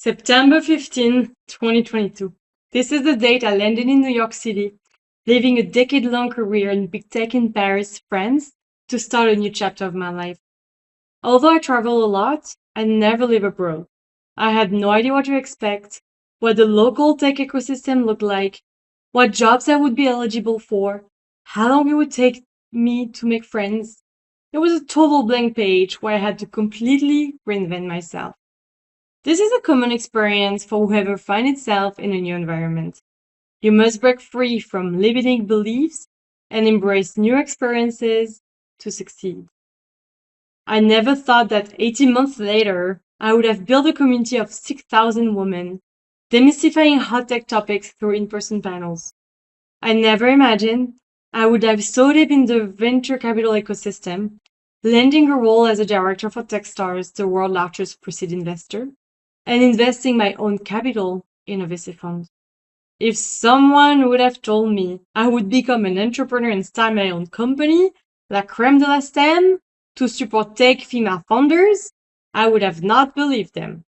September 15, 2022. This is the date I landed in New York City, leaving a decade-long career in big tech in Paris, France, to start a new chapter of my life. Although I travel a lot, I never live abroad. I had no idea what to expect, what the local tech ecosystem looked like, what jobs I would be eligible for, how long it would take me to make friends. It was a total blank page where I had to completely reinvent myself. This is a common experience for whoever finds itself in a new environment. You must break free from limiting beliefs and embrace new experiences to succeed. I never thought that 18 months later, I would have built a community of 6,000 women, demystifying hot tech topics through in-person panels. I never imagined I would dive so deep in the venture capital ecosystem, landing a role as a director for Techstars, the world's largest pre-seed investor, and investing my own capital in a VC fund. If someone would have told me I would become an entrepreneur and start my own company, La Crème de la STEM, to support tech female founders, I would have not believed them.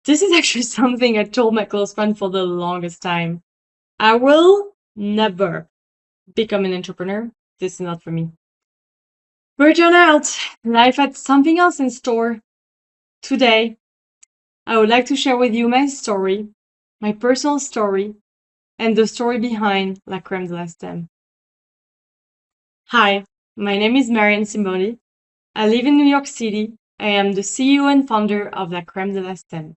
This is actually something I told my close friend for the longest time. I will never become an entrepreneur. This is not for me. But it turned out life had something else in store. Today, I would like to share with you my story, my personal story, and the story behind La Crème de la STEM. Hi, my name is Marion Siboni. I live in New York City. I am the CEO and founder of La Crème de la STEM.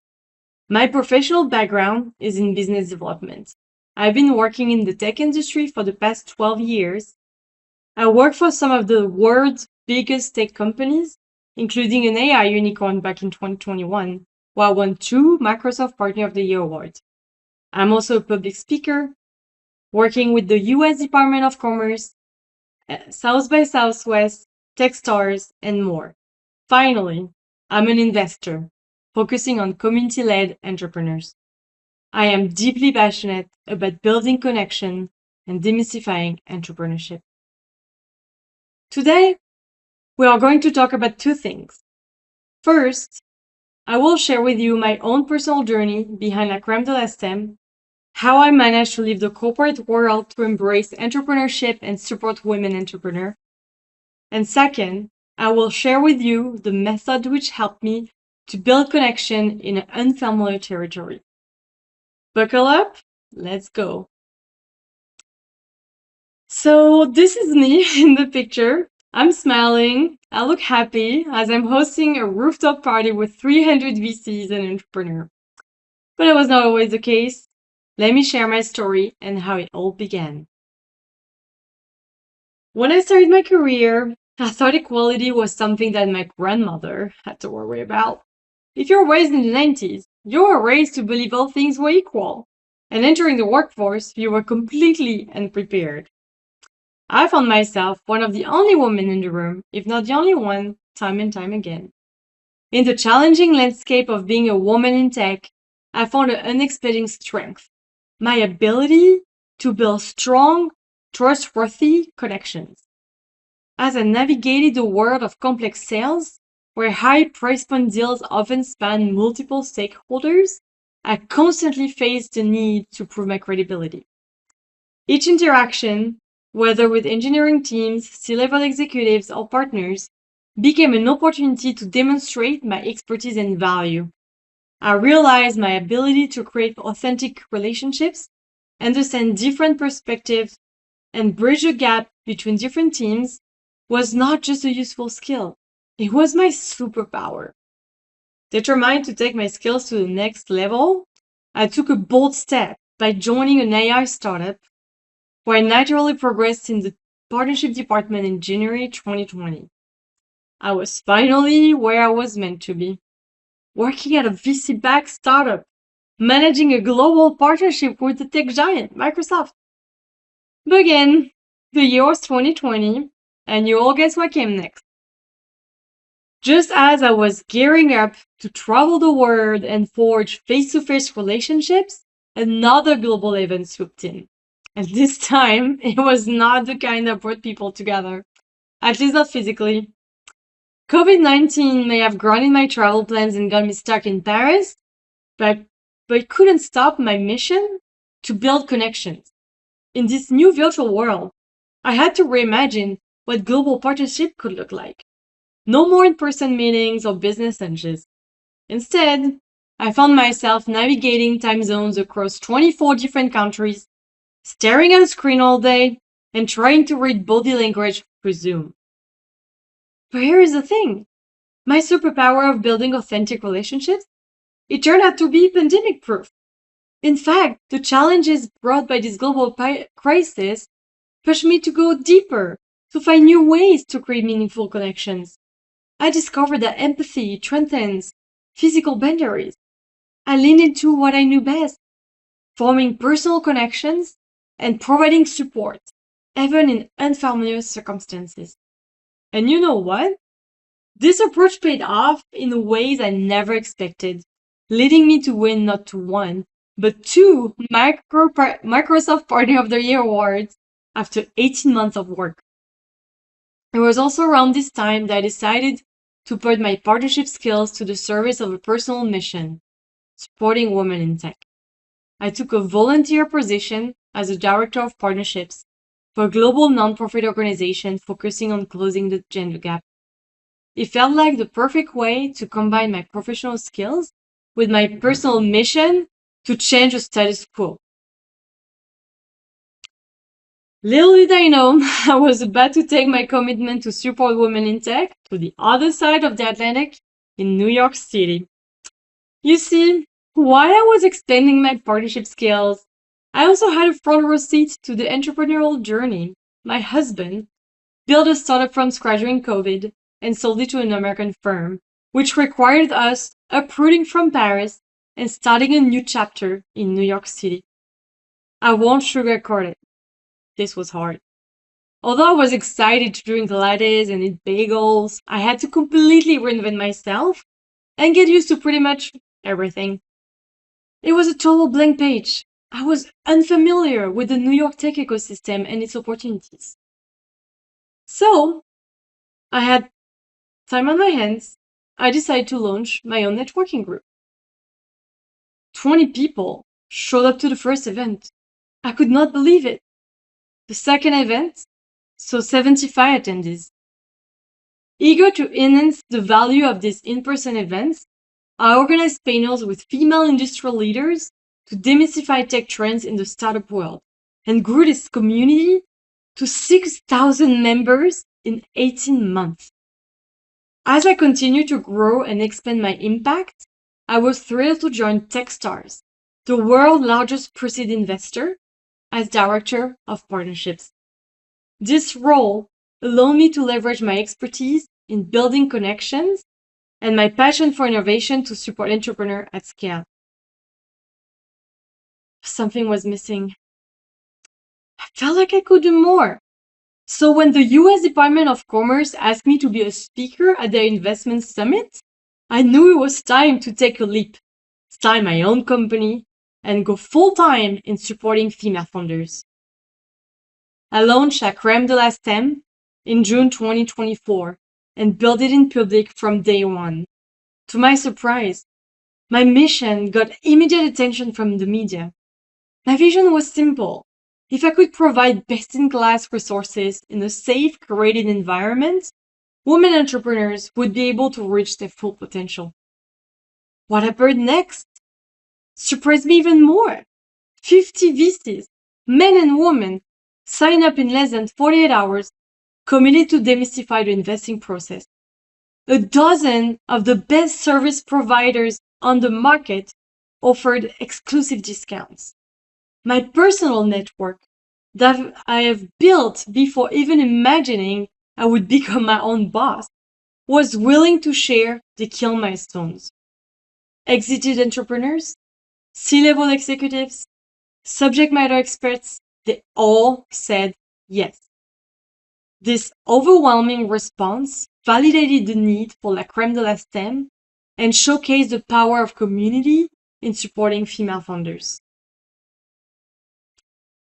My professional background is in business development. I've been working in the tech industry for the past 12 years. I work for some of the world's biggest tech companies, including an AI unicorn back in 2021, where I won 2 Microsoft Partner of the Year awards. I'm also a public speaker, working with the US Department of Commerce, South by Southwest, Techstars, and more. Finally, I'm an investor, focusing on community-led entrepreneurs. I am deeply passionate about building connection and demystifying entrepreneurship. Today, we are going to talk about 2 things. First, I will share with you my own personal journey behind La Crème de la STEM, how I managed to leave the corporate world to embrace entrepreneurship and support women entrepreneurs. And second, I will share with you the method which helped me to build connection in an unfamiliar territory. Buckle up, let's go. So this is me in the picture. I'm smiling, I look happy as I'm hosting a rooftop party with 300 VCs and entrepreneurs. But it was not always the case. Let me share my story and how it all began. When I started my career, I thought equality was something that my grandmother had to worry about. If you're raised in the 90s, you were raised to believe all things were equal. And entering the workforce, you were completely unprepared. I found myself one of the only women in the room, if not the only one, time and time again. In the challenging landscape of being a woman in tech, I found an unexpected strength, my ability to build strong, trustworthy connections. As I navigated the world of complex sales, where high price point deals often span multiple stakeholders, I constantly faced the need to prove my credibility. Each interaction, whether with engineering teams, C-level executives, or partners, became an opportunity to demonstrate my expertise and value. I realized my ability to create authentic relationships, understand different perspectives, and bridge the gap between different teams was not just a useful skill. It was my superpower. Determined to take my skills to the next level, I took a bold step by joining an AI startup, where I naturally progressed in the partnership department in January 2020. I was finally where I was meant to be, working at a VC-backed startup, managing a global partnership with the tech giant, Microsoft. But again, the year was 2020, and you all guess what came next. Just as I was gearing up to travel the world and forge face-to-face relationships, another global event swooped in. And this time, it was not the kind that brought people together, at least not physically. COVID-19 may have grounded my travel plans and got me stuck in Paris, but it couldn't stop my mission to build connections. In this new virtual world, I had to reimagine what global partnership could look like. No more in-person meetings or business lunches. Instead, I found myself navigating time zones across 24 different countries, staring at a screen all day, and trying to read body language through Zoom. But here is the thing. My superpower of building authentic relationships, it turned out to be pandemic-proof. In fact, the challenges brought by this global crisis pushed me to go deeper, to find new ways to create meaningful connections. I discovered that empathy transcends physical boundaries. I leaned into what I knew best, forming personal connections and providing support, even in unfamiliar circumstances. And you know what? This approach paid off in ways I never expected, leading me to win not to one, but two Microsoft Partner of the Year awards after 18 months of work. It was also around this time that I decided to put my partnership skills to the service of a personal mission, supporting women in tech. I took a volunteer position as a director of partnerships for a global nonprofit organization focusing on closing the gender gap. It felt like the perfect way to combine my professional skills with my personal mission to change the status quo. Little did I know, I was about to take my commitment to support women in tech to the other side of the Atlantic in New York City. You see, while I was expanding my partnership skills, I also had a front row seat to the entrepreneurial journey. My husband built a startup from scratch during COVID and sold it to an American firm, which required us uprooting from Paris and starting a new chapter in New York City. I won't sugarcoat it. This was hard. Although I was excited to drink lattes and eat bagels, I had to completely reinvent myself and get used to pretty much everything. It was a total blank page. I was unfamiliar with the New York tech ecosystem and its opportunities. So, I had time on my hands. I decided to launch my own networking group. 20 people showed up to the first event. I could not believe it. The second event saw 75 attendees. Eager to enhance the value of these in-person events, I organized panels with female industrial leaders to demystify tech trends in the startup world and grew this community to 6,000 members in 18 months. As I continued to grow and expand my impact, I was thrilled to join Techstars, the world's largest pre-seed investor, as Director of Partnerships. This role allowed me to leverage my expertise in building connections and my passion for innovation to support entrepreneurs at scale. Something was missing. I felt like I could do more. So when the US Department of Commerce asked me to be a speaker at their investment summit, I knew it was time to take a leap, start my own company, and go full-time in supporting female founders. I launched a Crème de la STEM in June 2024 and built it in public from day one. To my surprise, my mission got immediate attention from the media. My vision was simple. If I could provide best-in-class resources in a safe, curated environment, women entrepreneurs would be able to reach their full potential. What happened next surprised me even more. 50 VCs, men and women, signed up in less than 48 hours, committed to demystify the investing process. A dozen of the best service providers on the market offered exclusive discounts. My personal network that I have built before even imagining I would become my own boss was willing to share the key milestones. Exited entrepreneurs, C-level executives, subject matter experts, they all said yes. This overwhelming response validated the need for La Crème de la STEM and showcased the power of community in supporting female founders.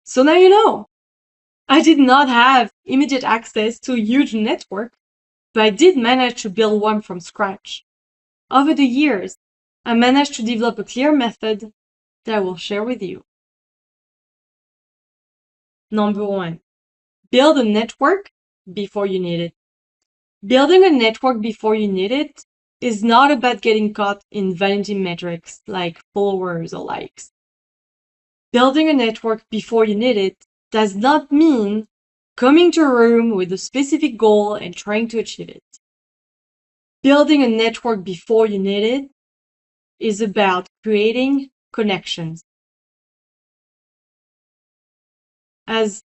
So now you know. I did not have immediate access to a huge network, but I did manage to build one from scratch. Over the years, I managed to develop a clear method that I will share with you. Number 1, build a network before you need it. Building a network before you need it is not about getting caught in vanity metrics like followers or likes. Building a network before you need it does not mean coming to a room with a specific goal and trying to achieve it. Building a network before you need it is about creating connections. As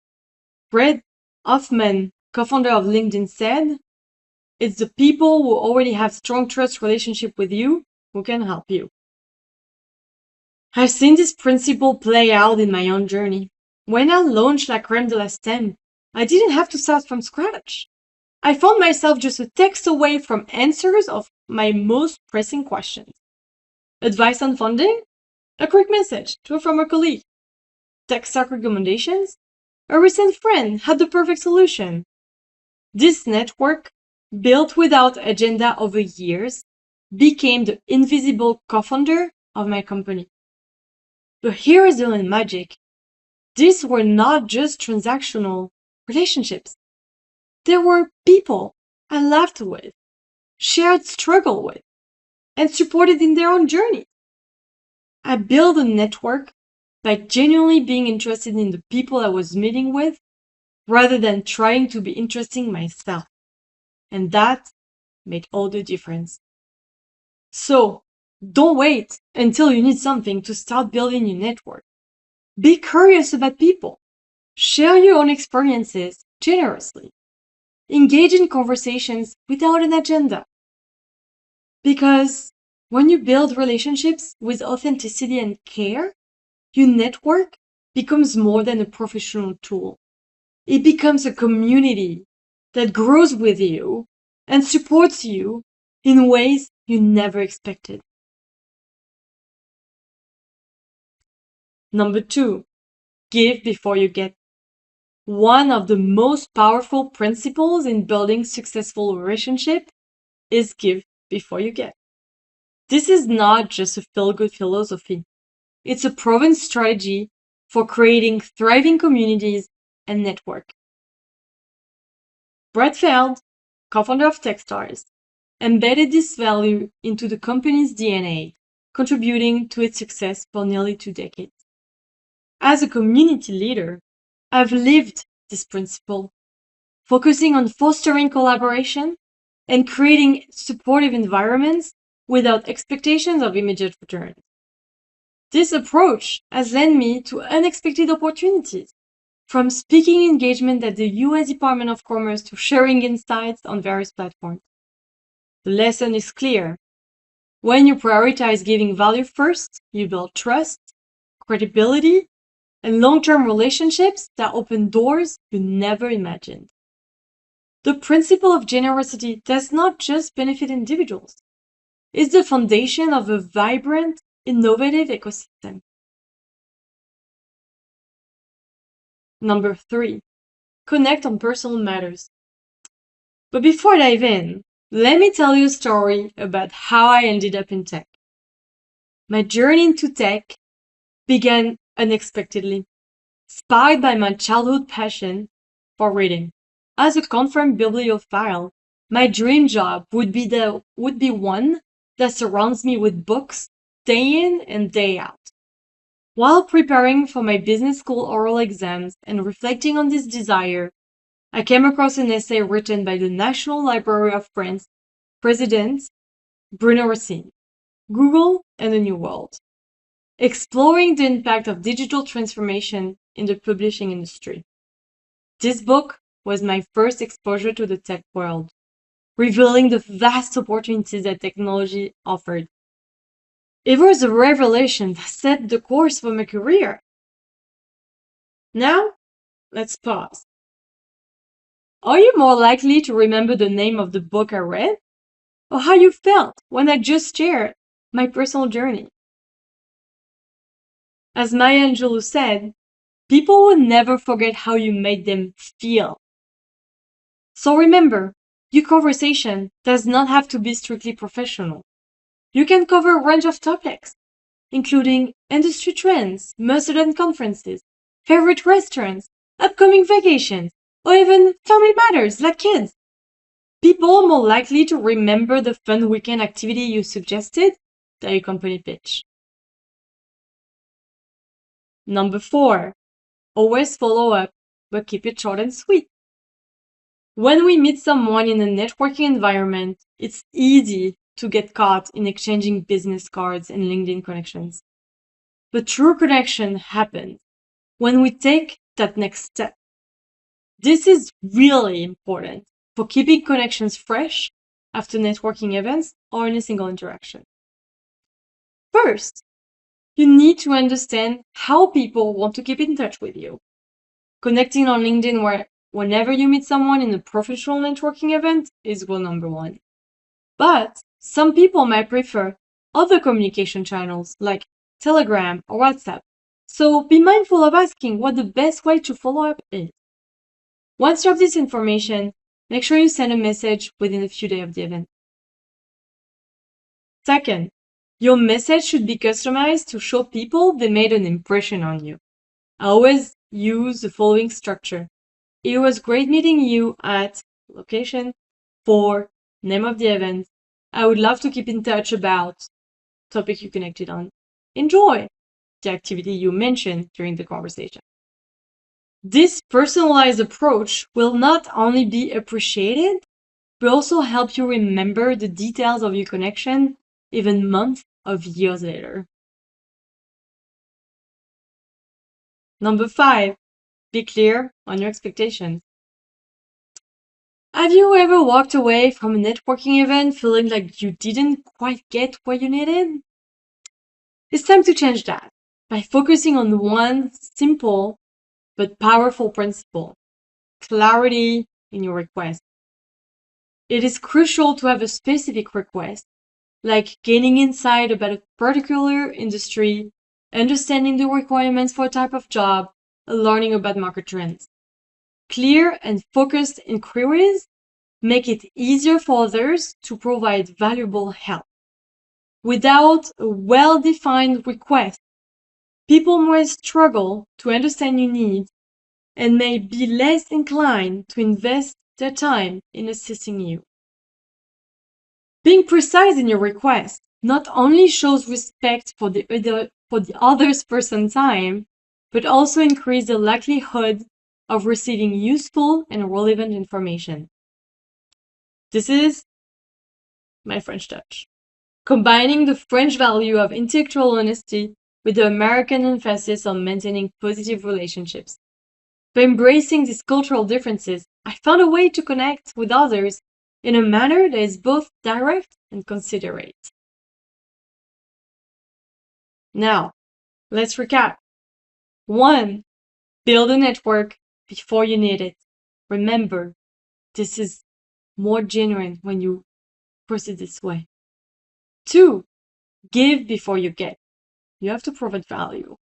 Brett Hoffman, co-founder of LinkedIn, said, it's the people who already have strong trust relationship with you who can help you. I've seen this principle play out in my own journey. When I launched La Crème de la STEM, I didn't have to start from scratch. I found myself just a text away from answers of my most pressing questions. Advice on funding? A quick message to a former colleague. Tech stock recommendations? A recent friend had the perfect solution. This network, built without agenda over years, became the invisible co-founder of my company. But here is the magic. These were not just transactional relationships. There were people I laughed with, shared struggle with, and supported in their own journey. I built a network by genuinely being interested in the people I was meeting with rather than trying to be interesting myself. And that made all the difference. So, don't wait until you need something to start building your network. Be curious about people. Share your own experiences generously. Engage in conversations without an agenda. Because when you build relationships with authenticity and care, your network becomes more than a professional tool. It becomes a community that grows with you and supports you in ways you never expected. Number 2, give before you get. One of the most powerful principles in building successful relationship is give before you get. This is not just a feel-good philosophy. It's a proven strategy for creating thriving communities and network. Brett Feld, co-founder of Techstars, embedded this value into the company's DNA, contributing to its success for nearly 2 decades. As a community leader, I've lived this principle, focusing on fostering collaboration and creating supportive environments without expectations of immediate return. This approach has led me to unexpected opportunities, from speaking engagement at the US Department of Commerce to sharing insights on various platforms. The lesson is clear. When you prioritize giving value first, you build trust, credibility, and long-term relationships that open doors you never imagined. The principle of generosity does not just benefit individuals. It's the foundation of a vibrant, innovative ecosystem. Number 3, connect on personal matters. But before I dive in, let me tell you a story about how I ended up in tech. My journey into tech began unexpectedly, sparked by my childhood passion for reading. As a confirmed bibliophile, my dream job would be one that surrounds me with books day in and day out. While preparing for my business school oral exams and reflecting on this desire, I came across an essay written by the National Library of France president Bruno Racine, Google and the New World, exploring the impact of digital transformation in the publishing industry. This book was my first exposure to the tech world, revealing the vast opportunities that technology offered. It was a revelation that set the course for my career. Now, let's pause. Are you more likely to remember the name of the book I read, or how you felt when I just shared my personal journey? As Maya Angelou said, people will never forget how you made them feel. So remember, your conversation does not have to be strictly professional. You can cover a range of topics, including industry trends, must-attend conferences, favorite restaurants, upcoming vacations, or even family matters like kids. People are more likely to remember the fun weekend activity you suggested than your company pitch. Number 4, always follow up, but keep it short and sweet. When we meet someone in a networking environment, it's easy to get caught in exchanging business cards and LinkedIn connections. But true connection happens when we take that next step. This is really important for keeping connections fresh after networking events or in a single interaction. First, you need to understand how people want to keep in touch with you. Connecting on LinkedIn whenever you meet someone in a professional networking event is goal number 1. But some people might prefer other communication channels like Telegram or WhatsApp. So be mindful of asking what the best way to follow up is. Once you have this information, make sure you send a message within a few days of the event. Second, your message should be customized to show people they made an impression on you. I always use the following structure. It was great meeting you at location for name of the event. I would love to keep in touch about topic you connected on. Enjoy the activity you mentioned during the conversation. This personalized approach will not only be appreciated, but also help you remember the details of your connection even months of years later. Number 5, be clear on your expectations. Have you ever walked away from a networking event feeling like you didn't quite get what you needed? It's time to change that by focusing on one simple but powerful principle: clarity in your request. It is crucial to have a specific request, like gaining insight about a particular industry, understanding the requirements for a type of job, and learning about market trends. Clear and focused inquiries make it easier for others to provide valuable help. Without a well-defined request, people might struggle to understand your needs and may be less inclined to invest their time in assisting you. Being precise in your request not only shows respect for the other person's time, but also increases the likelihood of receiving useful and relevant information. This is my French touch, combining the French value of intellectual honesty with the American emphasis on maintaining positive relationships. By embracing these cultural differences, I found a way to connect with others in a manner that is both direct and considerate. Now, let's recap. 1. Build a network before you need it. Remember, this is more genuine when you proceed this way. 2. Give before you get. You have to provide value.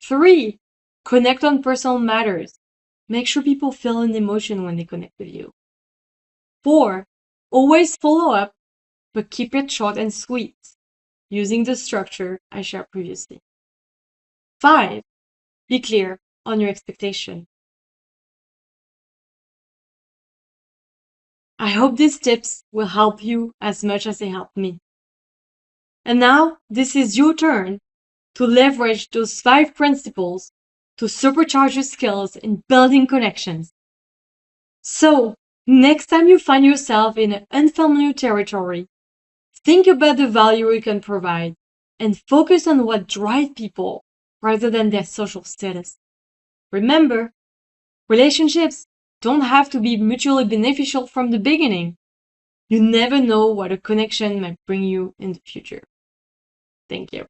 3. Connect on personal matters. Make sure people feel an emotion when they connect with you. 4. Always follow up, but keep it short and sweet, using the structure I shared previously. 5. Be clear on your expectation. I hope these tips will help you as much as they helped me. And now, this is your turn to leverage those 5 principles to supercharge your skills in building connections. So, next time you find yourself in an unfamiliar territory, think about the value you can provide and focus on what drives people rather than their social status. Remember, relationships don't have to be mutually beneficial from the beginning. You never know what a connection might bring you in the future. Thank you.